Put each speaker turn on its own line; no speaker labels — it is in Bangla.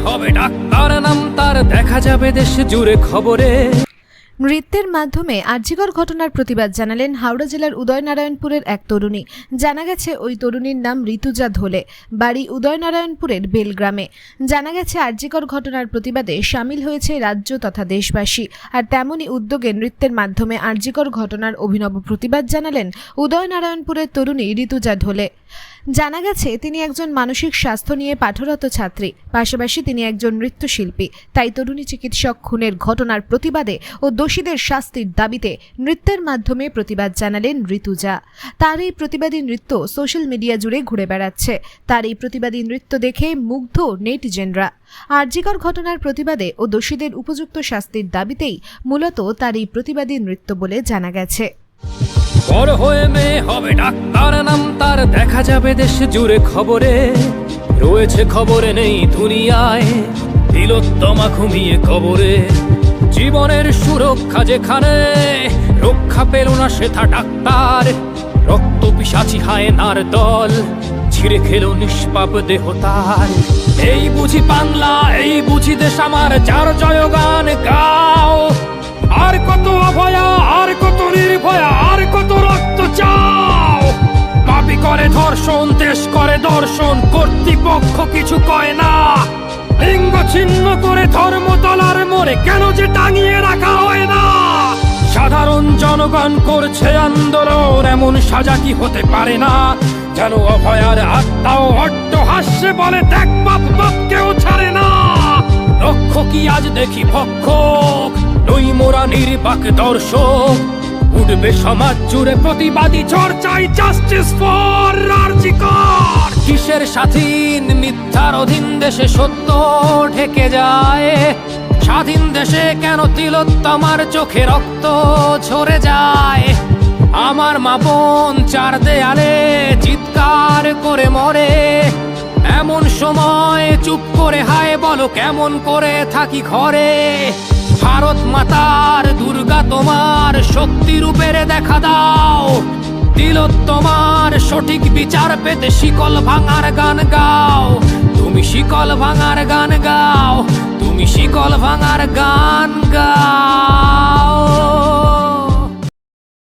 হবে ডাক্তার, নাম তার দেখা যাবে দেশ জুড়ে খবরে।
নৃত্যের মাধ্যমে আরজিকর ঘটনার প্রতিবাদ জানালেন হাওড়া জেলার উদয়নারায়ণপুরের এক তরুণী। জানা গেছে ওই তরুণীর নাম ঋতুজা ধোলে, বাড়ি উদয়নারায়ণপুরের বেলগ্রামে। জানা গেছে আরজিকর ঘটনার প্রতিবাদে সামিল হয়েছে রাজ্য তথা দেশবাসী। আর তেমনই উদ্যোগে নৃত্যের মাধ্যমে আরজিকর ঘটনার অভিনব প্রতিবাদ জানালেন উদয়নারায়ণপুরের তরুণী ঋতুজা ধোলে। জানা গেছে তিনি একজন মানসিক স্বাস্থ্য নিয়ে পাঠরত ছাত্রী, পাশাপাশি তিনি একজন নৃত্যশিল্পী। তাই তরুণী চিকিৎসক খুনের ঘটনার প্রতিবাদে ও দোষীদের শাস্তির দাবিতে নৃত্যের মাধ্যমে প্রতিবাদ জানালেন ঋতুজা। তার এই প্রতিবাদী নৃত্য সোশ্যাল মিডিয়া জুড়ে ঘুরে বেড়াচ্ছে। তার এই প্রতিবাদী নৃত্য দেখে মুগ্ধ নেটিজেনরা। আরজিকর ঘটনার প্রতিবাদে ও দোষীদের উপযুক্ত শাস্তির দাবিতেই মূলত তার এই প্রতিবাদী নৃত্য বলে জানা গেছে।
বড় হয়ে মেয়ে হবে ডাক্তার, নাম তার দেখা যাবে দেশ জুড়ে খবরে। রয়েছে খবরে নেই দুনিয়ায়, তিলোত্তমা ঘুমিয়ে কবরে। জীবনের সুরক্ষা যেখানে, রক্ষা পেল না সেথা ডাক্তার। রক্ত পিশাচি হায়নার দল, ছিঁড়ে খেলো নিষ্পাপ দেহ তার। এই বুঝি বাংলা, এই বুঝি দেশ আমার, যার জয়গান গাও। আর কত অভয়া, আর কত নির্ভয়া, আর কত রক্ত চাও। পাপি করে ধর্ষণ, দেশ করে দর্শন, কর্তৃপক্ষ কিছু কয় না। লিঙ্গ ছিন্ন করে ধর্মতলার মোড়ে কেন যে টাঙিয়ে রাখা হয় না। সাধারণ জনগণ করছে আন্দোলন, এমন সাজা কি হতে পারে না। যেন অভয়ার আত্মাও অট্ট হাস্যে বলে, দেখ বাপ বাপ কেউ ছাড়ে না। লক্ষ্য কি আজ দেখি ভক্ষক, নই মোরা নির্বাক দর্শক। উঠবে সমাজ জুড়ে প্রতিবাদী চর্চাই, জাস্টিস ফর আরজিকর। কিসের স্বাধীন, মিথ্যার অধীন দেশে সত্য ঢেকে যায়। স্বাধীন দেশে কেন তিলোত্তমার চোখে রক্ত ঝরে যায়। আমার মা বোন চার দেয়ালে চিৎকার করে মরে। এমন সময় চুপ করে হায় বলো, কেমন করে থাকি ঘরে। ভারত মাতার, দুর্গা তোমার শক্তি রূপের দেখা দাও। তিলোত্তমার সঠিক বিচার পেতে শিকল ভাঙার গান গাও। তুমি শিকল ভাঙার গান গাও, তুমি শিকল ভাঙার গান গাও।